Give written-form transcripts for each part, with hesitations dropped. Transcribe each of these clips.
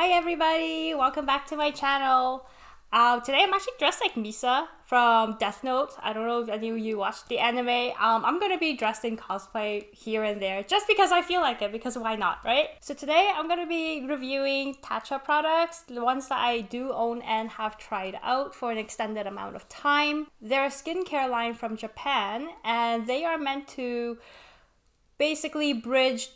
Hi everybody, welcome back to my channel. Today I'm actually dressed like Misa from Death Note. I don't know if any of you watched the anime. I'm gonna be dressed in cosplay here and there just because I feel like it, because why not, right? So today I'm gonna be reviewing Tatcha products, the ones that I do own and have tried out for an extended amount of time. They're a skincare line from Japan and they are meant to basically bridge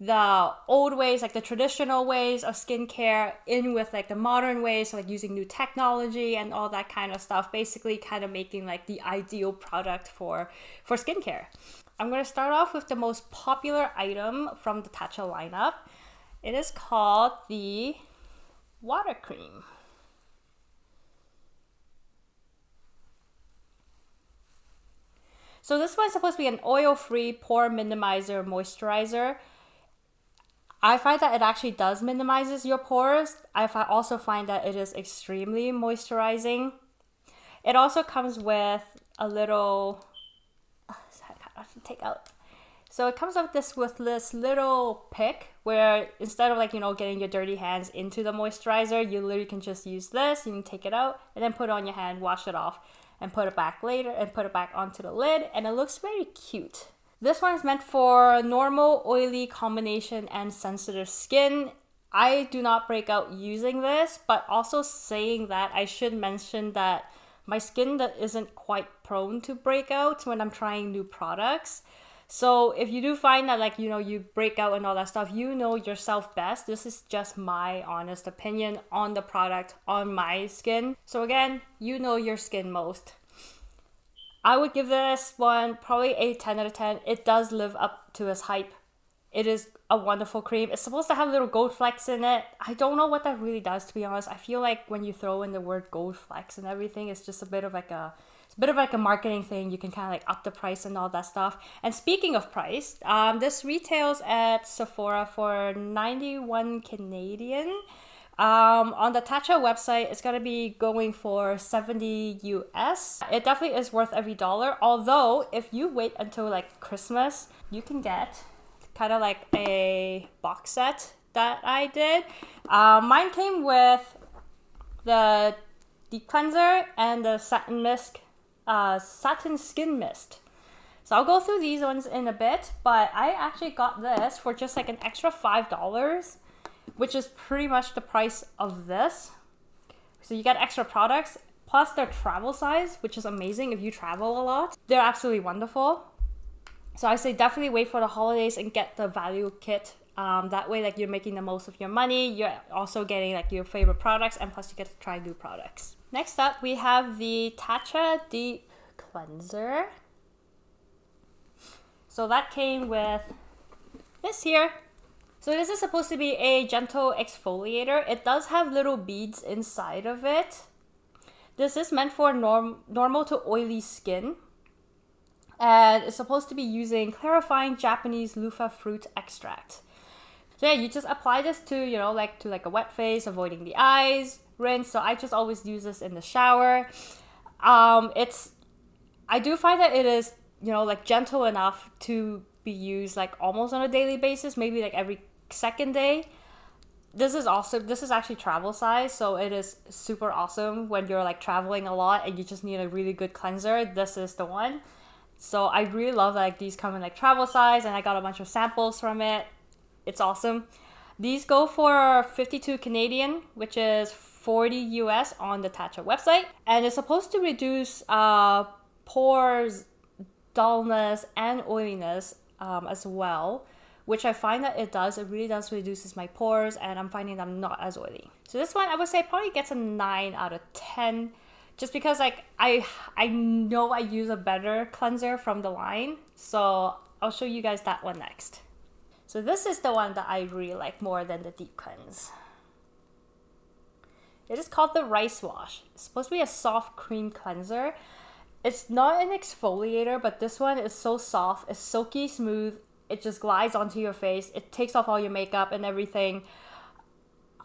the old ways, like the traditional ways of skincare, in with like the modern ways, so like using new technology and all that kind of stuff, basically kind of making like the ideal product for skincare. I'm going to start off with the most popular item from the Tatcha lineup. It is called the water cream. So this one's supposed to be an oil-free pore minimizer moisturizer. I find that it actually does minimizes your pores. I also find that it is extremely moisturizing. It also comes with a little, take out. So it comes with this little pick where instead of getting your dirty hands into the moisturizer, you literally can just use this. You can take it out and then put it on your hand, wash it off, and put it back later and put it back onto the lid, and it looks very cute. This one is meant for normal, oily combination and sensitive skin. I do not break out using this, but also saying that, I should mention that my skin that isn't quite prone to breakouts when I'm trying new products. So if you do find that you break out and all that stuff, you know yourself best. This is just my honest opinion on the product, on my skin. So again, you know your skin most. I would give this one probably a 10 out of 10. It does live up to its hype. It is a wonderful cream. It's supposed to have little gold flecks in it. I don't know what that really does, to be honest. I feel like when you throw in the word gold flecks and everything, it's just a bit of like a marketing thing. You can kind of like up the price and all that stuff. And speaking of price, this retails at Sephora for 91 Canadian. On the Tatcha website, it's gonna be going for 70 US. It definitely is worth every dollar. Although, if you wait until like Christmas, you can get kind of like a box set that I did. Mine came with the deep cleanser and the satin mist, satin skin mist. So I'll go through these ones in a bit, but I actually got this for just like an extra $5. Which is pretty much the price of this. So you get extra products, plus they're travel size, which is amazing if you travel a lot. They're absolutely wonderful. So I say definitely wait for the holidays and get the value kit. That way, like, you're making the most of your money. You're also getting like your favorite products, and plus you get to try new products. Next up, we have the Tatcha Deep Cleanser. So that came with this here. So this is supposed to be a gentle exfoliator. It does have little beads inside of it. This is meant for normal to oily skin. And it's supposed to be using clarifying Japanese loofah fruit extract. So yeah, you just apply this to, to a wet face, avoiding the eyes, rinse. So I just always use this in the shower. I do find that it is, gentle enough to be used like almost on a daily basis, maybe like every second day. This is actually travel size, so it is super awesome when you're like traveling a lot and you just need a really good cleanser. This is the one. So I really love that, like, these come in like travel size, and I got a bunch of samples from it. It's awesome. These go for 52 Canadian, which is 40 US on the Tatcha website, and it's supposed to reduce pores, dullness, and oiliness as well, which I find that it does. It really does reduces my pores, and I'm finding I'm not as oily. So this one, I would say, probably gets a 9 out of 10, just because like I know I use a better cleanser from the line. So I'll show you guys that one next. So this is the one that I really like more than the deep cleanse. It is called the Rice Wash. It's supposed to be a soft cream cleanser. It's not an exfoliator, but this one is so soft. It's silky smooth. It just glides onto your face. It takes off all your makeup and everything.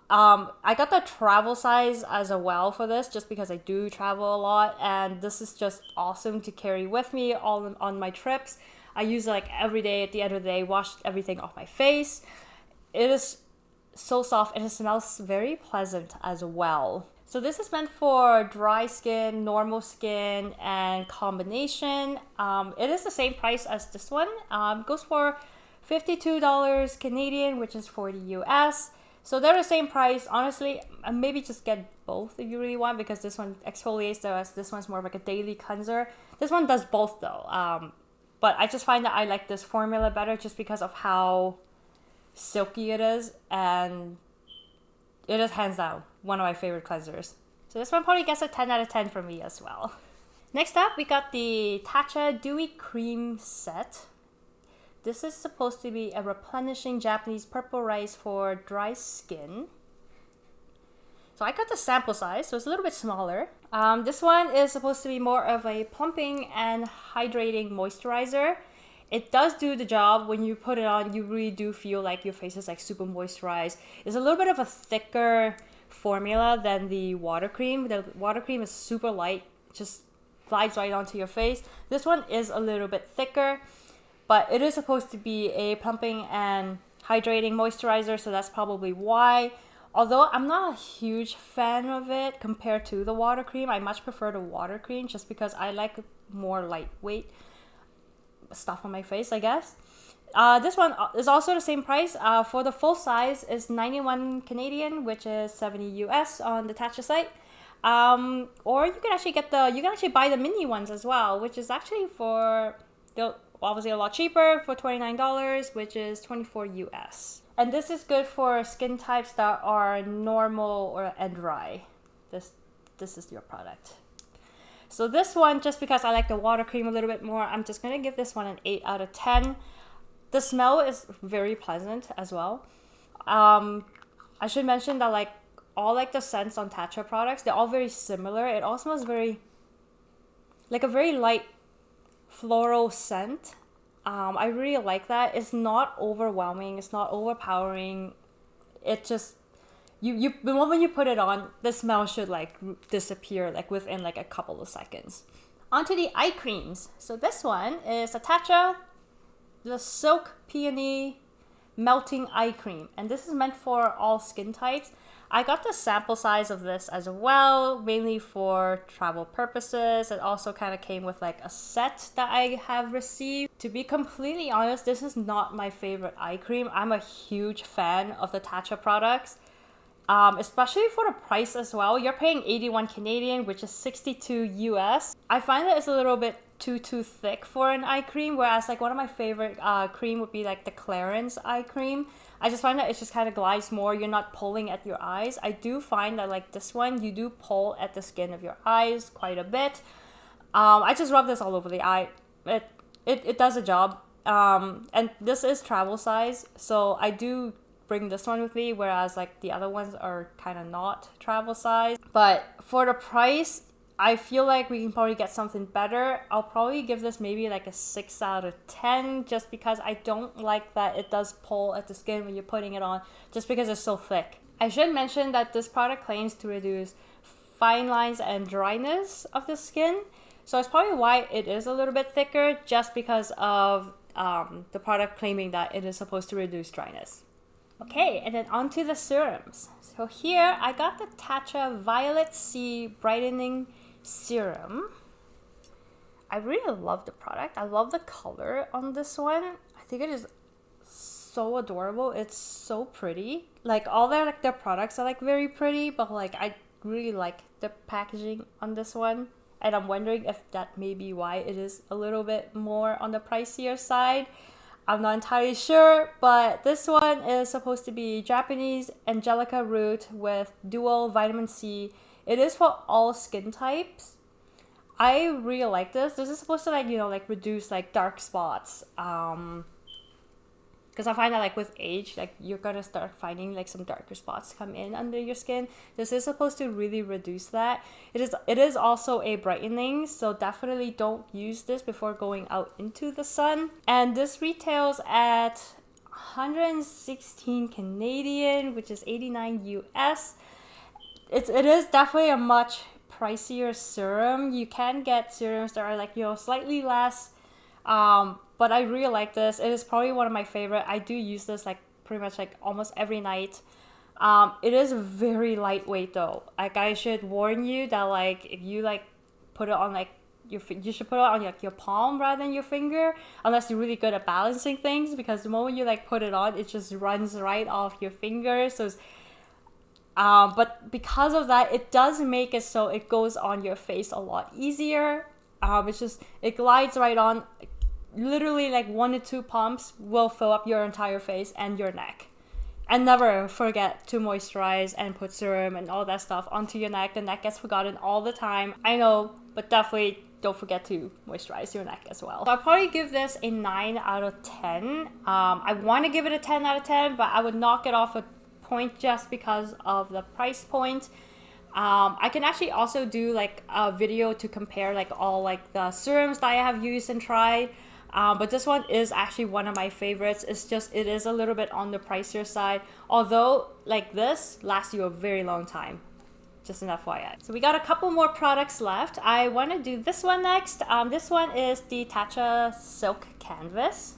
I got the travel size as well for this, just because I do travel a lot, and this is just awesome to carry with me all on my trips. I use it like every day. At the end of the day, wash everything off my face. It is so soft and it smells very pleasant as well. So this is meant for dry skin, normal skin, and combination. It is the same price as this one. It goes for $52 Canadian, which is 40 US. So they're the same price. Honestly, maybe just get both if you really want, because this one exfoliates, this one's more of like a daily cleanser. This one does both though. But I just find that I like this formula better just because of how silky it is, and it is hands down one of my favorite cleansers. So this one probably gets a 10 out of 10 for me as well. Next up, we got the Tatcha Dewy Cream Set. This is supposed to be a replenishing Japanese purple rice for dry skin. So I got the sample size, so it's a little bit smaller. This one is supposed to be more of a plumping and hydrating moisturizer. It does do the job. When you put it on, you really do feel like your face is like super moisturized. It's a little bit of a thicker formula than the water cream. The water cream is super light, just glides right onto your face. This one is a little bit thicker, but it is supposed to be a plumping and hydrating moisturizer, so that's probably why. Although I'm not a huge fan of it compared to the water cream, I much prefer the water cream just because I like more lightweight stuff on my face, I guess. This one is also the same price. For the full size is 91 Canadian, which is 70 US on the Tatcha site. Or you can actually buy the mini ones as well, which is actually obviously a lot cheaper, for $29, which is 24 US. And this is good for skin types that are normal and dry. This is your product. So this one, just because I like the water cream a little bit more, I'm just going to give this one an 8 out of 10. The smell is very pleasant as well. I should mention that like all like the scents on Tatcha products, they're all very similar. It all smells very like a very light floral scent. I really like that. It's not overwhelming. It's not overpowering. It just the moment you put it on, the smell should like disappear like within like a couple of seconds. Onto the eye creams. So this one is a Tatcha, the Silk Peony Melting Eye Cream, and this is meant for all skin types. I got the sample size of this as well, mainly for travel purposes. It also kind of came with like a set that I have received. To be completely honest, this is not my favorite eye cream. I'm a huge fan of the Tatcha products, especially for the price as well. You're paying 81 Canadian, which is 62 US. I find that it's a little bit too thick for an eye cream, whereas like one of my favorite cream would be like the Clarins eye cream. I just find that it just kind of glides more. You're not pulling at your eyes. I do find that like this one, you do pull at the skin of your eyes quite a bit. I just rub this all over the eye. It does a job. And this is travel size, so I do bring this one with me, whereas like the other ones are kind of not travel size. But for the price, I feel like we can probably get something better. I'll probably give this maybe like a 6 out of 10, just because I don't like that it does pull at the skin when you're putting it on, just because it's so thick. I should mention that this product claims to reduce fine lines and dryness of the skin, so it's probably why it is a little bit thicker, just because of the product claiming that it is supposed to reduce dryness. Okay, and then onto the serums. So here I got the Tatcha Violet C Brightening Serum. I really love the product. I love the color on this one. I think it is so adorable. It's so pretty. Like all their products are like very pretty, but like I really like the packaging on this one. And I'm wondering if that may be why it is a little bit more on the pricier side. I'm not entirely sure, but this one is supposed to be Japanese Angelica root with dual vitamin C. It is for all skin types. I really like this. This is supposed to like reduce like dark spots. Because I find that like with age, like you're gonna start finding like some darker spots come in under your skin. This is supposed to really reduce that. It is also a brightening, so definitely don't use this before going out into the sun. And this retails at 116 Canadian, which is 89 US. It is definitely a much pricier serum. You can get serums that are like slightly less. But I really like this. It is probably one of my favorite. I do use this like pretty much like almost every night. It is very lightweight though. Like I should warn you that like if you like put it on like you should put it on like your palm rather than your finger, unless you're really good at balancing things, because the moment you like put it on, it just runs right off your finger. So but because of that, it does make it so it goes on your face a lot easier. It glides right on. Literally like 1 to 2 pumps will fill up your entire face and your neck. And never forget to moisturize and put serum and all that stuff onto your neck. The neck gets forgotten all the time. I know, but definitely don't forget to moisturize your neck as well. So I'll probably give this a 9 out of 10. I want to give it a 10 out of 10, but I would knock it off a point just because of the price point. I can actually also do like a video to compare like all like the serums that I have used and tried. But this one is actually one of my favorites. It's just, it is a little bit on the pricier side. Although, like this, lasts you a very long time. Just an FYI. So we got a couple more products left. I want to do this one next. This one is the Tatcha Silk Canvas.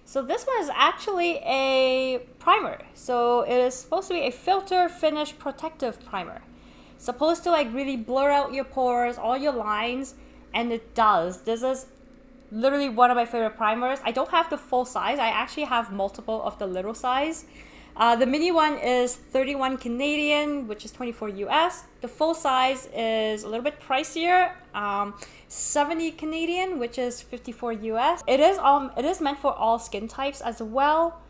So this one is actually a primer. So it is supposed to be a filter finish protective primer. Supposed to like really blur out your pores, all your lines. And it does. This is literally one of my favorite primers. I don't have the full size. I actually have multiple of the little size. The mini one is 31 Canadian, which is 24 US. The full size is a little bit pricier, 70 Canadian, which is 54 US. It is meant for all skin types as well.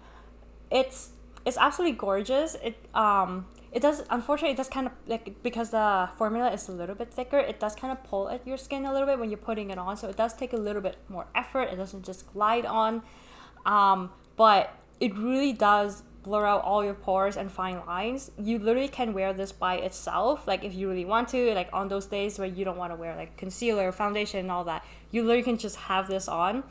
It's absolutely gorgeous. It does, unfortunately, it does kind of, like, because the formula is a little bit thicker, it does kind of pull at your skin a little bit when you're putting it on. So it does take a little bit more effort. It doesn't just glide on. But it really does blur out all your pores and fine lines. You literally can wear this by itself, like if you really want to, like on those days where you don't want to wear like concealer, foundation and all that. You literally can just have this on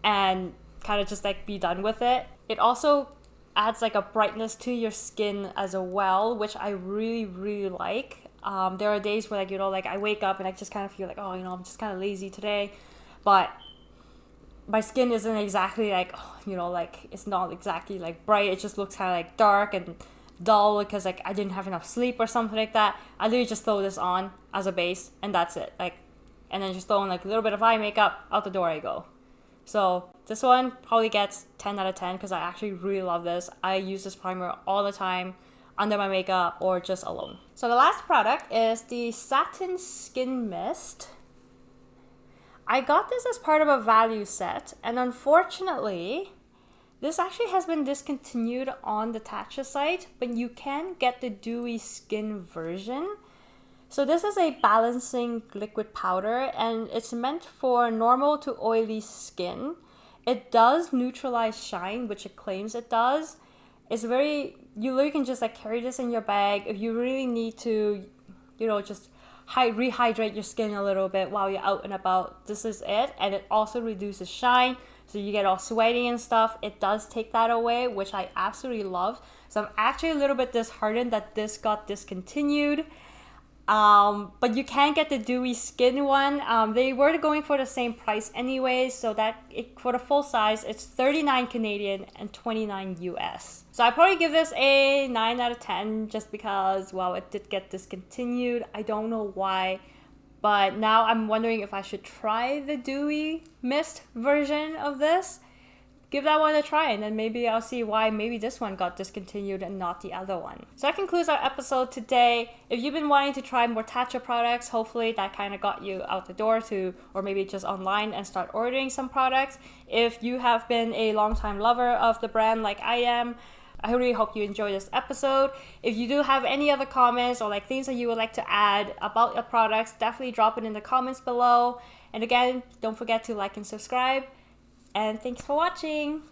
and kind of just like be done with it. It also adds like a brightness to your skin as well, which I really like. There are days where like, you know, like I wake up and I just kind of feel like, oh, you know, I'm just kind of lazy today, but my skin isn't exactly like, oh, you know, like it's not exactly like bright. It just looks kind of like dark and dull because like I didn't have enough sleep or something like that. I literally just throw this on as a base and that's it. Like, and then just throw in like a little bit of eye makeup, out the door I go. So this one probably gets 10 out of 10 because I actually really love this. I use this primer all the time under my makeup or just alone. So the last product is the Satin Skin Mist. I got this as part of a value set, and unfortunately, this actually has been discontinued on the Tatcha site, but you can get the Dewy Skin version. So this is a balancing liquid powder, and it's meant for normal to oily skin. It does neutralize shine, which it claims it does. It's very, you literally can just like carry this in your bag if you really need to, you know, just rehydrate your skin a little bit while you're out and about. This is it. And it also reduces shine, so you get all sweaty and stuff. It does take that away, which I absolutely love. So I'm actually a little bit disheartened that this got discontinued. But you can get the Dewy Skin one. They were going for the same price anyway, so that for the full size, it's 39 Canadian and 29 US. So I probably give this a 9 out of 10 just because, well, it did get discontinued. I don't know why, but now I'm wondering if I should try the Dewy Mist version of this. Give that one a try, and then maybe I'll see why maybe this one got discontinued and not the other one. So that concludes our episode today. If you've been wanting to try more Tatcha products, hopefully that kind of got you out the door to, or maybe just online and start ordering some products. If you have been a longtime lover of the brand like I am, I really hope you enjoyed this episode. If you do have any other comments or like things that you would like to add about your products, definitely drop it in the comments below. And again, don't forget to like and subscribe. And thanks for watching.